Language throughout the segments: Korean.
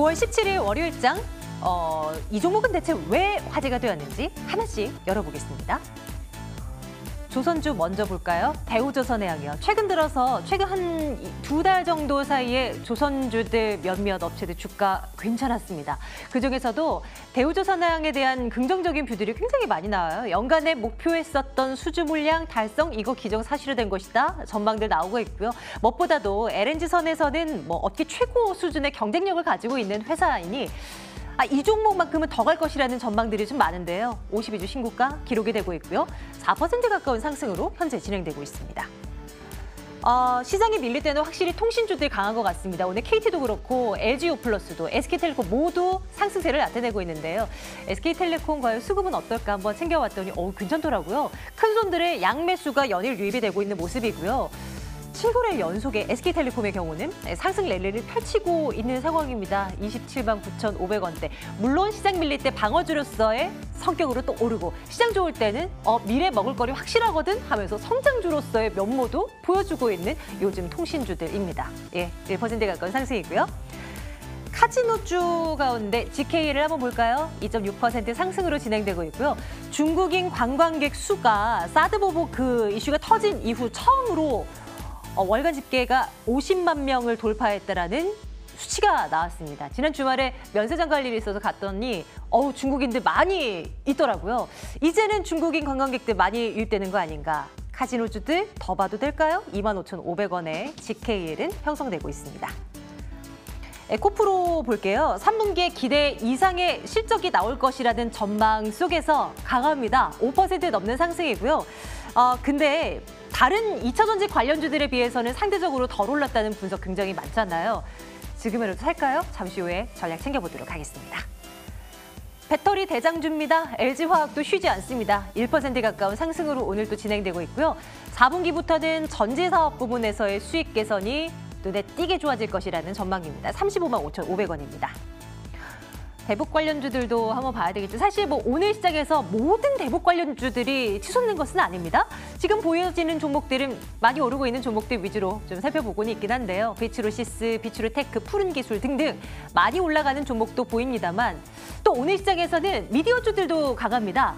9월 17일 월요일장 이 종목은 대체 왜 화제가 되었는지 하나씩 열어보겠습니다. 조선주 먼저 볼까요? 대우조선해양이요. 최근 한 2달 정도 사이에 조선주들 몇몇 업체들 주가 괜찮았습니다. 그중에서도 대우조선해양에 대한 긍정적인 뷰들이 굉장히 많이 나와요. 연간에 목표했었던 수주 물량 달성, 이거 기정사실화된 것이다. 전망들 나오고 있고요. 무엇보다도 LNG선에서는 업계 최고 수준의 경쟁력을 가지고 있는 회사이니 이 종목만큼은 더 갈 것이라는 전망들이 좀 많은데요. 52주 신고가 기록이 되고 있고요. 4% 가까운 상승으로 현재 진행되고 있습니다. 시장이 밀릴 때는 확실히 통신주들이 강한 것 같습니다. 오늘 KT도 그렇고 LG유플러스도 SK텔레콤 모두 상승세를 나타내고 있는데요. SK텔레콤과의 수급은 어떨까 한번 챙겨봤더니 괜찮더라고요. 큰 손들의 양매수가 연일 유입이 되고 있는 모습이고요. 7거래 연속의 SK텔레콤의 경우는 상승 랠리를 펼치고 있는 상황입니다. 27만 9,500원대. 물론 시장 밀릴 때 방어주로서의 성격으로 또 오르고 시장 좋을 때는 미래 먹을 거리 확실하거든 하면서 성장주로서의 면모도 보여주고 있는 요즘 통신주들입니다. 1% 가까운 상승이고요. 카지노주 가운데 GK를 한번 볼까요? 2.6% 상승으로 진행되고 있고요. 중국인 관광객 수가 사드 보복 그 이슈가 터진 이후 처음으로 월간 집계가 50만 명을 돌파했다라는 수치가 나왔습니다. 지난 주말에 면세점 갈 일이 있어서 갔더니 중국인들 많이 있더라고요. 이제는 중국인 관광객들 많이 유입되는 거 아닌가. 카지노주들 더 봐도 될까요? 25,500원에 GKL은 형성되고 있습니다. 에코프로 볼게요. 3분기에 기대 이상의 실적이 나올 것이라는 전망 속에서 강합니다. 5% 넘는 상승이고요. 근데 다른 2차전지 관련주들에 비해서는 상대적으로 덜 올랐다는 분석 굉장히 많잖아요. 지금이라도 살까요? 잠시 후에 전략 챙겨보도록 하겠습니다. 배터리 대장주입니다. LG화학도 쉬지 않습니다. 1% 가까운 상승으로 오늘 또 진행되고 있고요. 4분기부터는 전지사업 부분에서의 수익 개선이 눈에 띄게 좋아질 것이라는 전망입니다. 35만 5,500원입니다. 대북 관련주들도 한번 봐야 되겠죠. 사실 오늘 시장에서 모든 대북 관련주들이 치솟는 것은 아닙니다. 지금 보여지는 종목들은 많이 오르고 있는 종목들 위주로 좀 살펴보고는 있긴 한데요. 비츠로시스, 비츠로테크, 푸른기술 등등 많이 올라가는 종목도 보입니다만 또 오늘 시장에서는 미디어주들도 강합니다.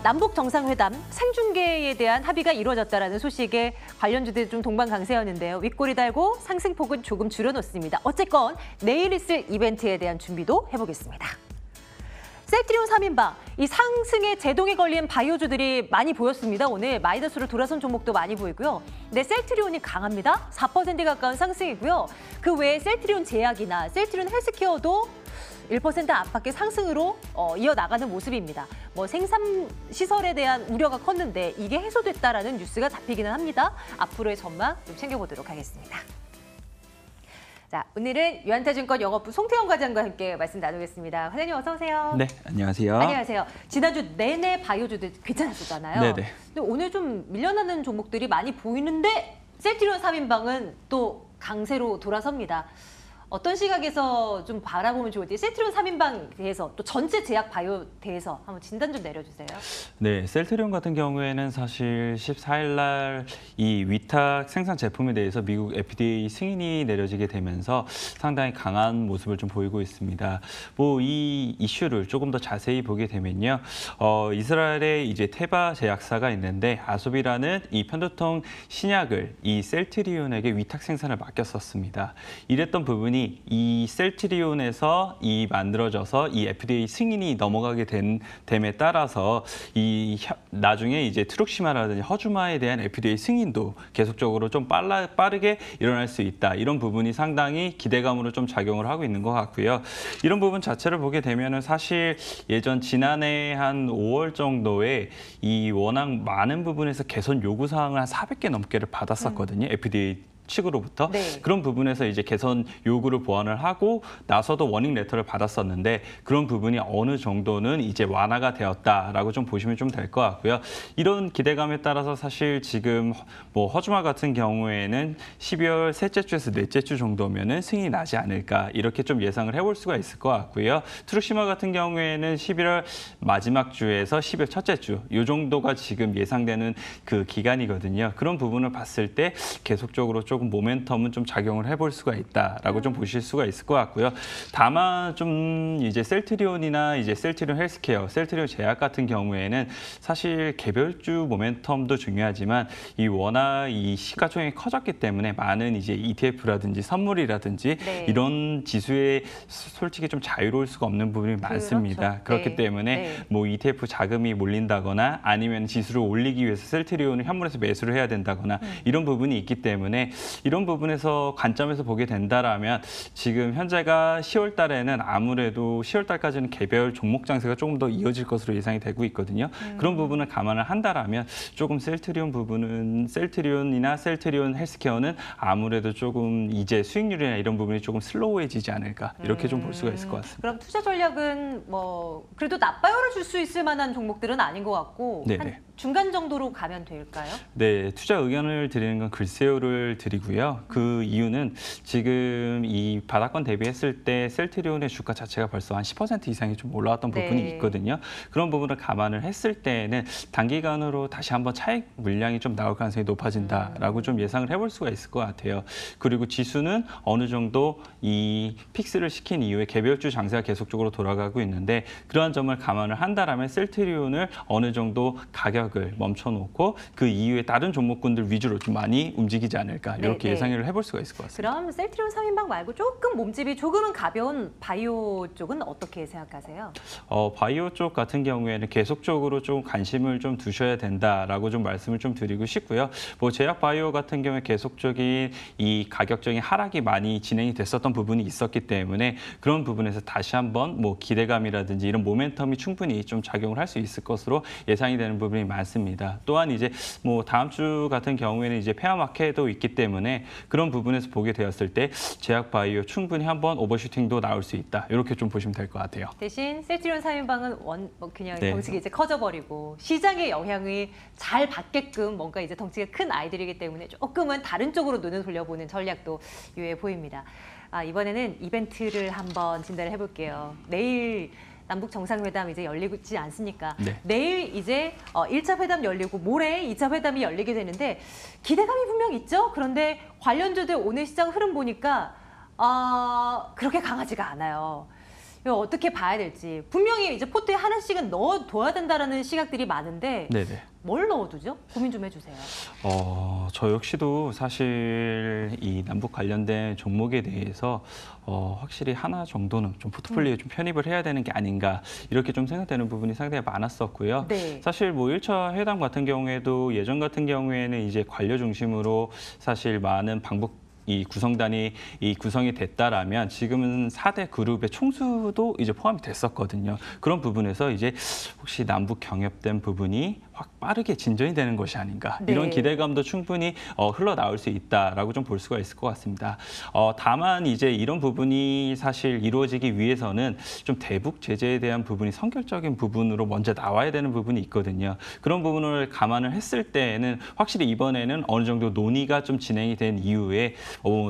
남북 정상회담 생중계에 대한 합의가 이루어졌다라는 소식에 관련주들이 좀 동반강세였는데요. 윗꼬리 달고 상승폭은 조금 줄여놓습니다. 어쨌건 내일 있을 이벤트에 대한 준비도 해보겠습니다. 셀트리온 3인방, 이 상승에 제동이 걸린 바이오주들이 많이 보였습니다. 오늘 마이너스로 돌아선 종목도 많이 보이고요. 근데 셀트리온이 강합니다. 4% 가까운 상승이고요. 그 외에 셀트리온 제약이나 셀트리온 헬스케어도 1% 안팎의 상승으로 이어나가는 모습입니다. 생산 시설에 대한 우려가 컸는데 이게 해소됐다라는 뉴스가 잡히기는 합니다. 앞으로의 전망 좀 챙겨보도록 하겠습니다. 자, 오늘은 유한타증권 영업부 송태영 과장과 함께 말씀 나누겠습니다. 과장님 어서 오세요. 네, 안녕하세요. 안녕하세요. 지난주 내내 바이오주들 괜찮았었잖아요. 네네. 근데 오늘 좀 밀려나는 종목들이 많이 보이는데 셀트리온 3인방은 또 강세로 돌아섭니다. 어떤 시각에서 좀 바라보면 좋을지 셀트리온 3인방 대해서 또 전체 제약 바이오 대해서 한번 진단 좀 내려주세요. 네, 셀트리온 같은 경우에는 사실 14일 날 이 위탁 생산 제품에 대해서 미국 FDA 승인이 내려지게 되면서 상당히 강한 모습을 좀 보이고 있습니다. 이 이슈를 조금 더 자세히 보게 되면요. 이스라엘에 이제 테바 제약사가 있는데 아소비라는 이 편도통 신약을 이 셀트리온에게 위탁 생산을 맡겼었습니다. 이랬던 부분이 이 셀트리온에서 만들어져서 이 FDA 승인이 넘어가게 됨에 따라서 나중에 이제 트룩시마라든지 허주마에 대한 FDA 승인도 계속적으로 좀 빠르게 일어날 수 있다. 이런 부분이 상당히 기대감으로 좀 작용을 하고 있는 것 같고요. 이런 부분 자체를 보게 되면은 사실 지난해 한 5월 정도에 워낙 많은 부분에서 개선 요구 사항을 한 400개 넘게를 받았었거든요. FDA 측으로부터 네. 그런 부분에서 이제 개선 요구를 보완을 하고 나서도 워닝 레터를 받았었는데 그런 부분이 어느 정도는 이제 완화가 되었다라고 좀 보시면 좀 될 것 같고요. 이런 기대감에 따라서 사실 지금 허주마 같은 경우에는 12월 셋째 주에서 넷째 주 정도면은 승인이 나지 않을까 이렇게 좀 예상을 해볼 수가 있을 것 같고요. 트룩시마 같은 경우에는 11월 마지막 주에서 12월 첫째 주 이 정도가 지금 예상되는 그 기간이거든요. 그런 부분을 봤을 때 계속적으로 좀 조금 모멘텀은 좀 작용을 해볼 수가 있다라고 좀 보실 수가 있을 것 같고요. 다만 좀 이제 셀트리온이나 이제 셀트리온 헬스케어, 셀트리온 제약 같은 경우에는 사실 개별주 모멘텀도 중요하지만 이 워낙 이 시가총액이 커졌기 때문에 많은 이제 ETF라든지 선물이라든지 네. 이런 지수에 솔직히 좀 자유로울 수가 없는 부분이 많습니다. 그렇죠. 그렇기 네. 때문에 네. 뭐 ETF 자금이 몰린다거나 아니면 지수를 올리기 위해서 셀트리온을 현물에서 매수를 해야 된다거나 이런 부분이 있기 때문에 이런 부분에서 관점에서 보게 된다라면 지금 현재가 10월 달에는 아무래도 10월 달까지는 개별 종목 장세가 조금 더 이어질 것으로 예상이 되고 있거든요. 그런 부분을 감안을 한다라면 조금 셀트리온 부분은 셀트리온이나 셀트리온 헬스케어는 아무래도 조금 이제 수익률이나 이런 부분이 조금 슬로우해지지 않을까 이렇게 좀 볼 수가 있을 것 같습니다. 그럼 투자 전략은 뭐 그래도 나빠요를 줄 수 있을 만한 종목들은 아닌 것 같고 네네. 한 중간 정도로 가면 될까요? 네, 투자 의견을 드리는 건 글쎄요를 드리고요. 그 이유는 지금 이 바닥권 대비했을 때 셀트리온의 주가 자체가 벌써 한 10% 이상이 좀 올라왔던 부분이 네. 있거든요. 그런 부분을 감안을 했을 때에는 단기간으로 다시 한번 차익 물량이 좀 나올 가능성이 높아진다라고 좀 예상을 해볼 수가 있을 것 같아요. 그리고 지수는 어느 정도 이 픽스를 시킨 이후에 개별주 장세가 계속적으로 돌아가고 있는데 그러한 점을 감안을 한다라면 셀트리온을 어느 정도 가격을 멈춰놓고 그 이후에 다른 종목군들 위주로 좀 많이 움직이지 않을까 이렇게 네. 예상을 해볼 수가 있을 것 같습니다. 그럼 셀트리온 3인방 말고 조금 몸집이 조금은 가벼운 바이오 쪽은 어떻게 생각하세요? 바이오 쪽 같은 경우에는 계속적으로 좀 관심을 좀 두셔야 된다라고 좀 말씀을 좀 드리고 싶고요. 뭐 제약 바이오 같은 경우에 계속적인 이 가격적인 하락이 많이 진행이 됐었던 부분이 있었기 때문에 그런 부분에서 다시 한번 뭐 기대감이라든지 이런 모멘텀이 충분히 좀 작용을 할 수 있을 것으로 예상이 되는 부분이 많습니다. 또한 이제 뭐 다음 주 같은 경우에는 이제 페어마켓도 있기 때문에 그런 부분에서 보게 되었을 때 제약 바이오 충분히 한번 오버슈팅도 나올 수 있다. 이렇게 좀 보시면 될 것 같아요. 대신 셀트리온 3인방은 그냥 네. 덩치가 이제 커져버리고 시장의 영향이 잘 받게끔 뭔가 이제 덩치가 큰 아이들이기 때문에 조금은 다른 쪽으로 눈을 돌려보는 전략도 유효해 보입니다. 이번에는 이벤트를 한번 진단을 해볼게요. 내일 남북 정상회담 이제 열리지 않습니까? 네. 내일 이제 1차 회담 열리고 모레 2차 회담이 열리게 되는데 기대감이 분명 있죠? 그런데 관련주들 오늘 시장 흐름 보니까 그렇게 강하지가 않아요. 이거 어떻게 봐야 될지. 분명히 이제 포트에 하나씩은 넣어둬야 된다라는 시각들이 많은데 네네. 뭘 넣어두죠? 고민 좀 해주세요. 저 역시도 사실 이 남북 관련된 종목에 대해서 확실히 하나 정도는 좀 포트폴리오에 좀 편입을 해야 되는 게 아닌가 이렇게 좀 생각되는 부분이 상당히 많았었고요. 네. 사실 뭐 1차 회담 같은 경우에도 예전 같은 경우에는 이제 관료 중심으로 사실 많은 방북 이 구성단이 구성이 됐다라면 지금은 4대 그룹의 총수도 이제 포함이 됐었거든요. 그런 부분에서 이제 혹시 남북 경협된 부분이 확 빠르게 진전이 되는 것이 아닌가 네. 이런 기대감도 충분히 흘러나올 수 있다라고 좀 볼 수가 있을 것 같습니다. 다만 이제 이런 부분이 사실 이루어지기 위해서는 좀 대북 제재에 대한 부분이 선결적인 부분으로 먼저 나와야 되는 부분이 있거든요. 그런 부분을 감안을 했을 때에는 확실히 이번에는 어느 정도 논의가 좀 진행이 된 이후에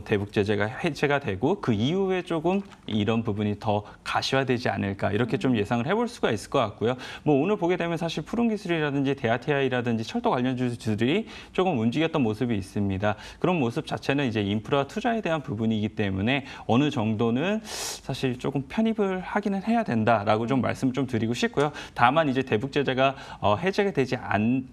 대북 제재가 해제가 되고 그 이후에 조금 이런 부분이 더 가시화되지 않을까 이렇게 좀 예상을 해볼 수가 있을 것 같고요. 뭐 오늘 보게 되면 사실 푸른기술이라든지 대아티아이라든지 철도 관련주들이 조금 움직였던 모습이 있습니다. 그런 모습 자체는 이제 인프라 투자에 대한 부분이기 때문에 어느 정도는 사실 조금 편입을 하기는 해야 된다라고 좀 말씀을 좀 드리고 싶고요. 다만 이제 대북 제재가 해제가 되지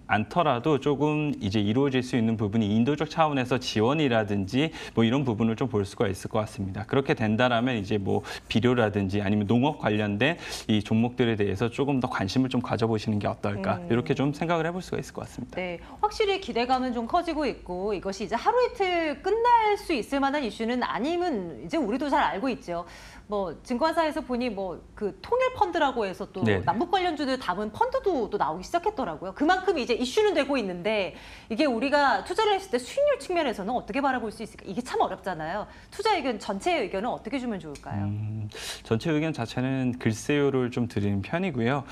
않더라도 조금 이제 이루어질 수 있는 부분이 인도적 차원에서 지원이라든지 뭐 이런 부분을 좀 볼 수가 있을 것 같습니다. 그렇게 된다라면 이제 뭐 비료라든지 아니면 농업 관련된 이 종목들에 대해서 조금 더 관심을 좀 가져보시는 게 어떨까 이렇게 좀 생각을 해볼 수가 있을 것 같습니다. 네, 확실히 기대감은 좀 커지고 있고 이것이 이제 하루 이틀 끝날 수 있을 만한 이슈는 아님은 이제 우리도 잘 알고 있죠. 뭐 증권사에서 보니 뭐 그 통일 펀드라고 해서 또 네네. 남북 관련주들 담은 펀드도 또 나오기 시작했더라고요. 그만큼 이제 이슈는 되고 있는데 이게 우리가 투자를 했을 때 수익률 측면에서는 어떻게 바라볼 수 있을까? 이게 참 어렵잖아요. 투자 의견 전체 의견은 어떻게 주면 좋을까요? 전체 의견 자체는 글쎄요를 좀 드리는 편이고요.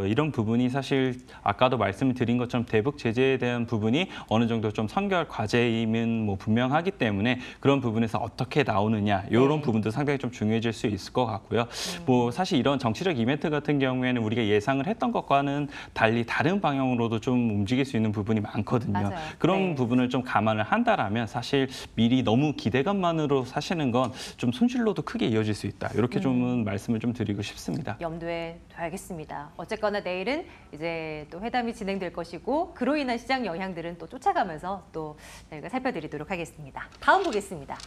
이런 부분이 사실 아까도 말씀드린 것처럼 대북 제재에 대한 부분이 어느 정도 좀 선결 과제임은 뭐 분명하기 때문에 그런 부분에서 어떻게 나오느냐 이런 부분도 상당히 좀 중요해질 수 있을 것 같고요. 뭐 사실 이런 정치적 이벤트 같은 경우에는 우리가 예상을 했던 것과는 달리 다른 방향으로도 좀 움직일 수 있는 부분이 많거든요. 맞아요. 그런 부분을 좀 감안을 한다라면 사실 미리 너무 기대감만으로 사시는 건 좀 손실로도 크게 이어질 수 있다. 이렇게 좀 말씀을 좀 드리고 싶습니다. 염두에 둬야겠습니다. 어쨌거나 내일은 이제 또 회담이 진행될 것이고 그로 인한 시장 영향들은 또 쫓아가면서 또 저희가 살펴드리도록 하겠습니다. 다음 보겠습니다.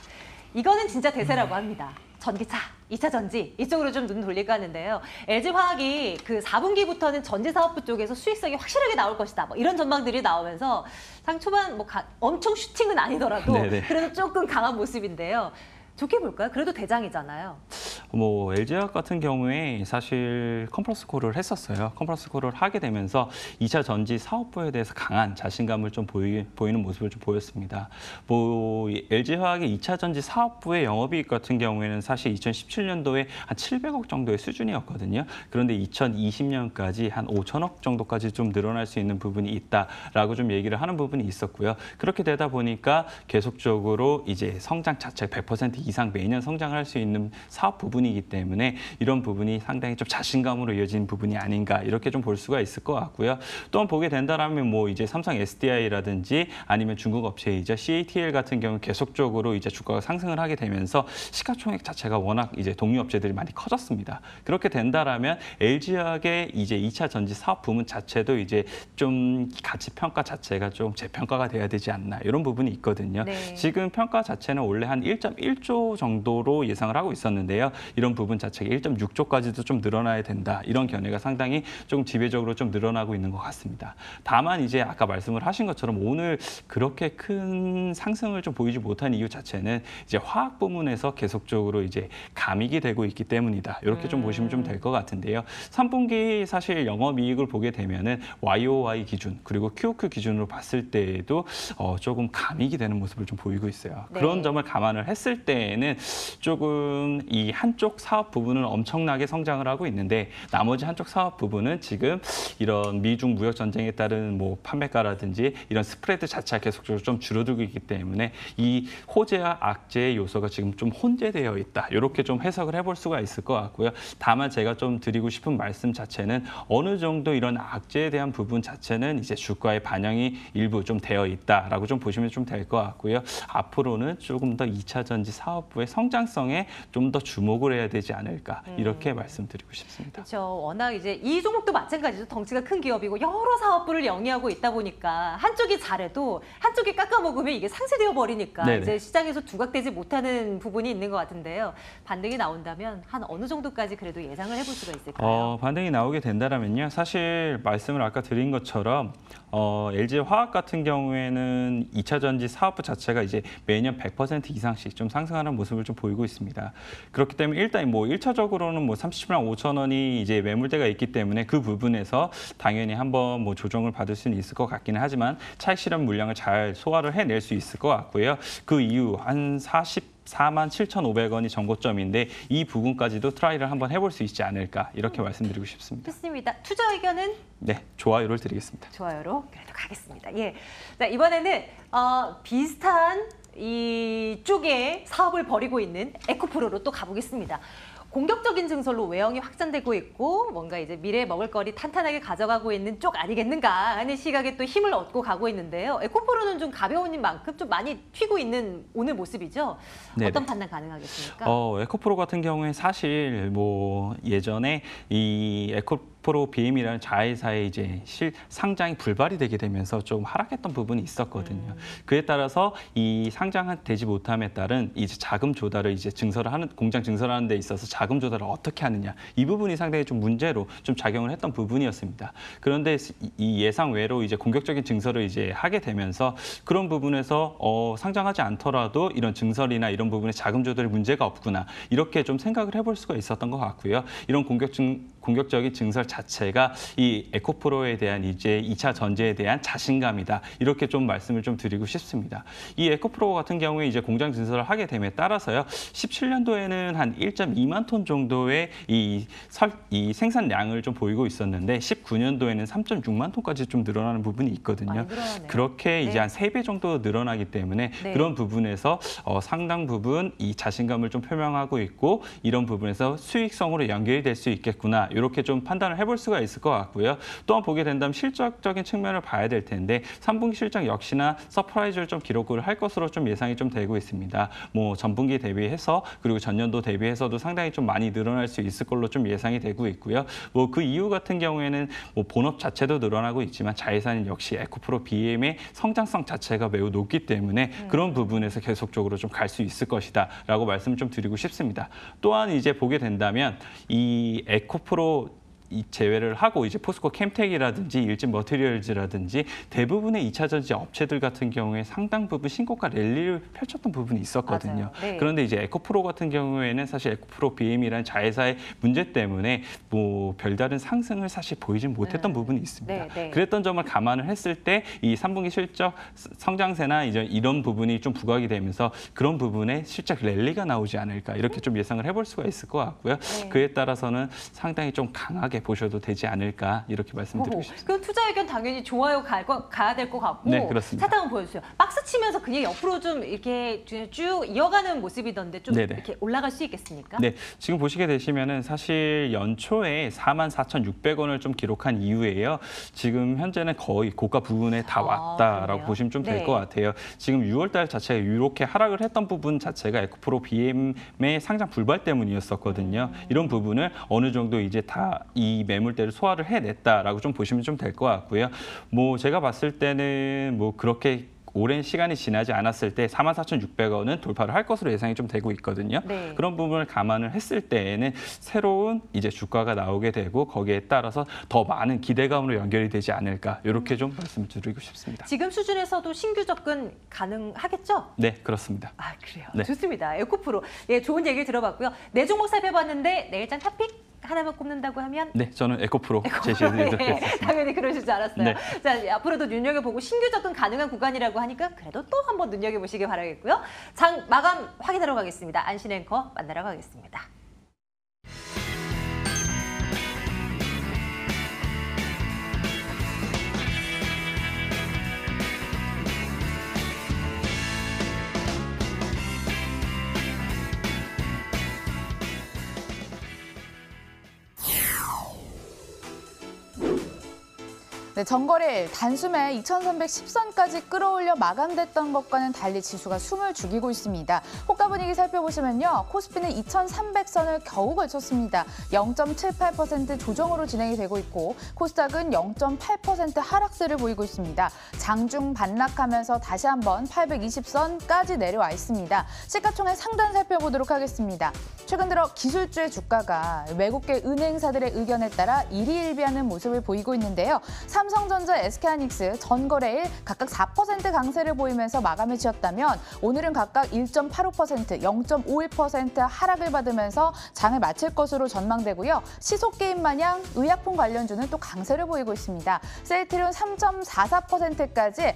이거는 진짜 대세라고 합니다. 전기차, 2차 전지 이쪽으로 좀 눈 돌릴까 하는데요. LG화학이 그 4분기부터는 전지 사업부 쪽에서 수익성이 확실하게 나올 것이다. 뭐 이런 전망들이 나오면서 상 초반 뭐 엄청 슈팅은 아니더라도 네네. 그래도 조금 강한 모습인데요. 좋게 볼까요? 그래도 대장이잖아요. 뭐 LG화학 같은 경우에 사실 컨퍼런스 콜을 했었어요. 컨퍼런스 콜을 하게 되면서 2차 전지 사업부에 대해서 강한 자신감을 좀 보이는 모습을 좀 보였습니다. 뭐 LG화학의 2차 전지 사업부의 영업이익 같은 경우에는 사실 2017년도에 한 700억 정도의 수준이었거든요. 그런데 2020년까지 한 5천억 정도까지 좀 늘어날 수 있는 부분이 있다라고 좀 얘기를 하는 부분이 있었고요. 그렇게 되다 보니까 계속적으로 이제 성장 자체가 100% 이상 매년 성장할 수 있는 사업 부분이기 때문에 이런 부분이 상당히 좀 자신감으로 이어진 부분이 아닌가 이렇게 좀 볼 수가 있을 것 같고요. 또한 보게 된다라면 뭐 이제 삼성 SDI라든지 아니면 중국 업체이자 CATL 같은 경우 계속적으로 이제 주가가 상승을 하게 되면서 시가총액 자체가 워낙 이제 동료 업체들이 많이 커졌습니다. 그렇게 된다라면 LG화학의 이제 2차 전지 사업 부문 자체도 이제 좀 가치 평가 자체가 좀 재평가가 돼야 되지 않나 이런 부분이 있거든요. 네. 지금 평가 자체는 원래 한 1.1조 정도로 예상을 하고 있었는데요. 이런 부분 자체가 1.6조까지도 좀 늘어나야 된다. 이런 견해가 상당히 조금 지배적으로 좀 늘어나고 있는 것 같습니다. 다만 이제 아까 말씀을 하신 것처럼 오늘 그렇게 큰 상승을 좀 보이지 못한 이유 자체는 이제 화학 부문에서 계속적으로 이제 감익이 되고 있기 때문이다. 이렇게 좀 보시면 좀 될 것 같은데요. 3분기 사실 영업이익을 보게 되면은 YOY 기준 그리고 QOQ 기준으로 봤을 때에도 조금 감익이 되는 모습을 좀 보이고 있어요. 네. 그런 점을 감안을 했을 때에는 조금 이 한쪽 사업 부분은 엄청나게 성장을 하고 있는데 나머지 한쪽 사업 부분은 지금 이런 미중 무역 전쟁에 따른 뭐 판매가라든지 이런 스프레드 자체가 계속적으로 좀 줄어들고 있기 때문에 이 호재와 악재의 요소가 지금 좀 혼재되어 있다. 이렇게 좀 해석을 해볼 수가 있을 것 같고요. 다만 제가 좀 드리고 싶은 말씀 자체는 어느 정도 이런 악재에 대한 부분 자체는 이제 주가에 반영이 일부 좀 되어 있다라고 좀 보시면 좀 될 것 같고요. 앞으로는 조금 더 2차 전지 사업부의 성장성에 좀 더 주목을 해야 되지 않을까 이렇게 말씀드리고 싶습니다. 그렇죠. 워낙 이제 이 종목도 마찬가지죠. 덩치가 큰 기업이고 여러 사업부를 영위하고 있다 보니까 한쪽이 잘해도 한쪽이 깎아먹으면 이게 상쇄되어 버리니까 네네. 이제 시장에서 두각되지 못하는 부분이 있는 것 같은데요. 반등이 나온다면 한 어느 정도까지 그래도 예상을 해볼 수가 있을까요? 반등이 나오게 된다면요. 사실 말씀을 아까 드린 것처럼 LG화학 같은 경우에는 2차 전지 사업부 자체가 이제 매년 100% 이상씩 좀 상승하는 모습을 좀 보이고 있습니다. 그렇기 때문에 일단 뭐 1차적으로는 뭐 37만 5천 원이 이제 매물대가 있기 때문에 그 부분에서 당연히 한번 뭐 조정을 받을 수는 있을 것 같기는 하지만 차익 실현 물량을 잘 소화를 해낼 수 있을 것 같고요. 그 이후 한 44만 7,500원이 정고점인데 이 부분까지도 트라이를 한번 해볼 수 있지 않을까 이렇게 말씀드리고 싶습니다. 좋습니다. 투자 의견은 네, 좋아요를 드리겠습니다. 좋아요로 그래도 가겠습니다. 예. 자, 이번에는 비슷한 이쪽에 사업을 벌이고 있는 에코프로로 또 가보겠습니다. 공격적인 증설로 외형이 확산되고 있고 뭔가 이제 미래의 먹을거리 탄탄하게 가져가고 있는 쪽 아니겠는가 하는 시각에 또 힘을 얻고 가고 있는데요. 에코프로는 좀 가벼운 만큼 좀 많이 튀고 있는 오늘 모습이죠. 네네. 어떤 판단 가능하겠습니까? 에코프로 같은 경우에 사실 뭐 예전에 이 에코프로 BM이라는 자회사의 이제 상장이 불발이 되게 되면서 좀 하락했던 부분이 있었거든요. 그에 따라서 이 상장되지 못함에 따른 이제 자금 조달을 이제 공장 증설하는 데 있어서 자금 조달을 어떻게 하느냐 이 부분이 상당히 좀 문제로 좀 작용을 했던 부분이었습니다. 그런데 이 예상 외로 이제 공격적인 증설을 이제 하게 되면서 그런 부분에서 상장하지 않더라도 이런 증설이나 이런 공격적인 증설 자체가 이 에코프로에 대한 이제 2차 전지에 대한 자신감이다. 이렇게 좀 말씀을 좀 드리고 싶습니다. 이 에코프로 같은 경우에 이제 공장 증설을 하게 됨에 따라서요. 17년도에는 한 1.2만 톤 정도의 이 생산량을 좀 보이고 있었는데 19년도에는 3.6만 톤까지 좀 늘어나는 부분이 있거든요. 그렇게 이제 한 3배 정도 늘어나기 때문에 그런 부분에서 상당 부분 이 자신감을 좀 표명하고 있고 이런 부분에서 수익성으로 연결이 될 수 있겠구나. 이렇게 좀 판단을 해볼 수가 있을 것 같고요. 또한 보게 된다면 실적적인 측면을 봐야 될 텐데 3분기 실적 역시나 서프라이즈를 좀 기록을 할 것으로 좀 예상이 좀 되고 있습니다. 뭐 전분기 대비해서 그리고 전년도 대비해서도 상당히 좀 많이 늘어날 수 있을 걸로 좀 예상이 되고 있고요. 뭐 그 이유 같은 경우에는 뭐 본업 자체도 늘어나고 있지만 자회사는 역시 에코프로 BM의 성장성 자체가 매우 높기 때문에 그런 부분에서 계속적으로 좀 갈 수 있을 것이다라고 말씀을 좀 드리고 싶습니다. 또한 이제 보게 된다면 이 에코프로 이 제외를 하고 이제 포스코 캠텍이라든지 일진 머티리얼즈라든지 대부분의 2차 전지 업체들 같은 경우에 상당 부분 신고가 랠리를 펼쳤던 부분이 있었거든요. 그런데 이제 에코프로 같은 경우에는 사실 에코프로 BM이라는 자회사의 문제 때문에 뭐 별다른 상승을 사실 보이진 못했던 부분이 있습니다. 그랬던 점을 감안을 했을 때 이 3분기 실적 성장세나 이제 이런 부분이 좀 부각이 되면서 그런 부분에 실적 랠리가 나오지 않을까 이렇게 좀 예상을 해볼 수가 있을 것 같고요. 그에 따라서는 상당히 좀 강하게 보셔도 되지 않을까 이렇게 말씀드리고 싶습니다. 그 투자 의견 당연히 좋아요 가야 될 것 같고 네, 그렇습니다. 차트 한번 보여주세요. 박스 치면서 그냥 옆으로 좀 이렇게 쭉 이어가는 모습이던데 좀 이렇게 올라갈 수 있겠습니까? 네, 지금 보시게 되시면은 사실 연초에 44,600원을 좀 기록한 이후에요. 지금 현재는 거의 고가 부분에 다 왔다라고 보시면 좀 될 것 같아요. 지금 6월달 자체가 이렇게 하락을 했던 부분 자체가 에코프로 BM의 상장 불발 때문이었었거든요. 이런 부분을 어느 정도 이제 다 이 매물대를 소화를 해냈다라고 좀 보시면 좀 될 것 같고요. 뭐 제가 봤을 때는 뭐 그렇게 오랜 시간이 지나지 않았을 때 44,600원은 돌파를 할 것으로 예상이 좀 되고 있거든요. 그런 부분을 감안을 했을 때에는 새로운 이제 주가가 나오게 되고 거기에 따라서 더 많은 기대감으로 연결이 되지 않을까 이렇게 좀 말씀을 드리고 싶습니다. 지금 수준에서도 신규 접근 가능하겠죠? 네, 그렇습니다. 아, 그래요. 좋습니다. 에코프로. 예, 좋은 얘기를 들어봤고요. 네 종목 살펴봤는데 내일장 탑픽 하나만 꼽는다고 하면? 네, 저는 에코프로 제시해드리도록 하겠습니다. 당연히 그러실 줄 알았어요. 자, 앞으로도 눈여겨보고 신규 접근 가능한 구간이라고 하니까 그래도 또 한번 눈여겨보시기 바라겠고요. 장 마감 확인하러 가겠습니다. 안신 앵커 만나러 가겠습니다. 네, 전거래일 단숨에 2310선까지 끌어올려 마감됐던 것과는 달리 지수가 숨을 죽이고 있습니다. 호가 분위기 살펴보시면요. 코스피는 2300선을 겨우 걸쳤습니다. 0.78% 조정으로 진행이 되고 있고 코스닥은 0.8% 하락세를 보이고 있습니다. 장중 반락하면서 다시 한번 820선까지 내려와 있습니다. 시가총액 상단 살펴보도록 하겠습니다. 최근 들어 기술주의 주가가 외국계 은행사들의 의견에 따라 일희일비하는 모습을 보이고 있는데요. 삼성전자, SK하이닉스 전거래일 각각 4% 강세를 보이면서 마감을 지었다면 오늘은 각각 1.85%, 0.51% 하락을 받으면서 장을 마칠 것으로 전망되고요. 시소게임 마냥 의약품 관련주는 또 강세를 보이고 있습니다. 셀트리온 3.44%까지,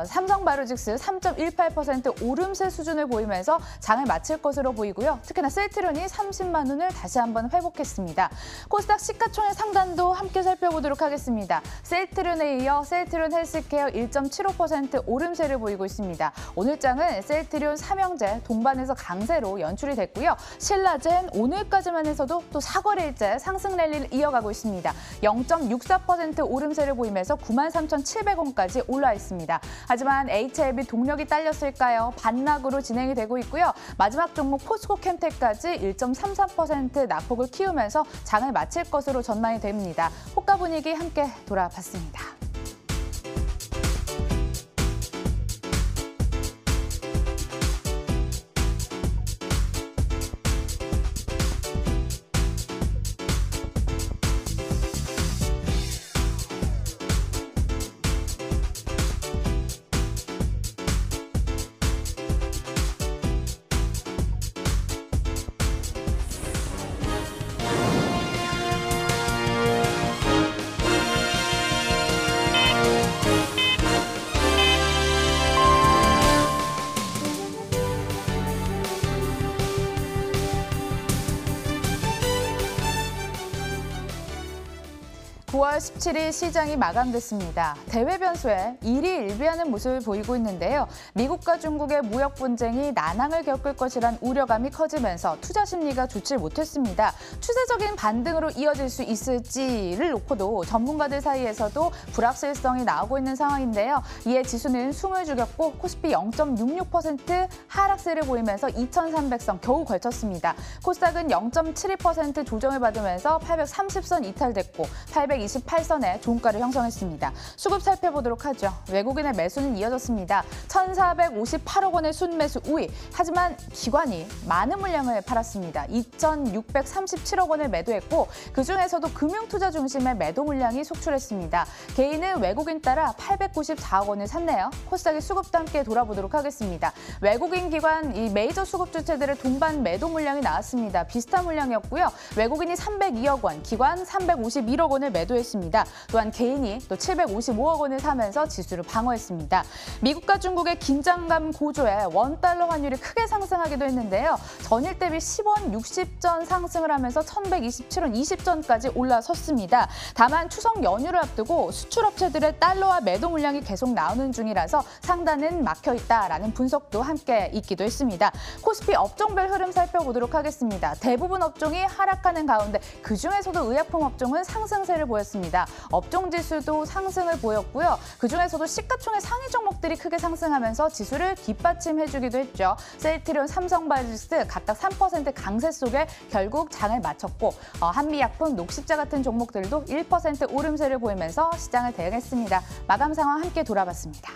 삼성바이오로직스 3.18% 오름세 수준을 보이면서 장을 마칠 것으로 보이고요. 특히나 셀트리온이 30만 원을 다시 한번 회복했습니다. 코스닥 시가총액 상단도 함께 살펴보도록 하겠습니다. 셀트리온에 이어 셀트리온 헬스케어 1.75% 오름세를 보이고 있습니다. 오늘 장은 셀트리온, 삼형제, 동반에서 강세로 연출이 됐고요. 신라젠 오늘까지만 해서도 또 4거래일째 상승 랠리를 이어가고 있습니다. 0.64% 오름세를 보이면서 93,700원까지 올라 있습니다. 하지만 HLB 동력이 딸렸을까요? 반락으로 진행이 되고 있고요. 마지막 종목 포스코 캠텍까지 1.33% 낙폭을 키우면서 장을 마칠 것으로 전망이 됩니다. 호가 분위기 함께 돌아봤습니다. 27일 시장이 마감됐습니다. 대외 변수에 일희일비하는 모습을 보이고 있는데요. 미국과 중국의 무역 분쟁이 난항을 겪을 것이란 우려감이 커지면서 투자 심리가 좋지 못했습니다. 추세적인 반등으로 이어질 수 있을지를 놓고도 전문가들 사이에서도 불확실성이 나오고 있는 상황인데요. 이에 지수는 숨을 죽였고 코스피 0.66% 하락세를 보이면서 2,300선 겨우 걸쳤습니다. 코스닥은 0.72% 조정을 받으면서 830선 이탈됐고 828선에 종가를 형성했습니다. 수급 살펴보도록 하죠. 외국인의 매수는 이어졌습니다. 1,458억 원의 순매수 우위. 하지만 기관이 많은 물량을 팔았습니다. 2,637억 원을 매도했고 그중에서도 금융투자 중심의 매도 물량이 속출했습니다. 개인은 외국인 따라 894억 원을 샀네요. 코스닥의 수급도 함께 돌아보도록 하겠습니다. 외국인 기관 이 메이저 수급 주체들의 동반 매도 물량이 나왔습니다. 비슷한 물량이었고요. 외국인이 302억 원, 기관 351억 원을 매도했습니다. 또한 개인이 또 755억 원을 사면서 지수를 방어했습니다. 미국과 중국의 긴장감 고조에 원달러 환율이 크게 상승하기도 했는데요. 전일 대비 10원 60전 상승을 하면서 1127원 20전까지 올라섰습니다. 다만 추석 연휴를 앞두고 수출업체들의 달러와 매도 물량이 계속 나오는 중이라서 상단은 막혀있다라는 분석도 함께 있기도 했습니다. 코스피 업종별 흐름 살펴보도록 하겠습니다. 대부분 업종이 하락하는 가운데 그중에서도 의약품 업종은 상승세를 보였습니다. 업종 지수도 상승을 보였고요. 그중에서도 시가총액 상위 종목들이 크게 상승하면서 지수를 뒷받침해주기도 했죠. 셀트리온, 삼성바이오로직스 각각 3% 강세 속에 결국 장을 마쳤고 한미약품, 녹십자 같은 종목들도 1% 오름세를 보이면서 시장을 대응했습니다. 마감 상황 함께 돌아봤습니다.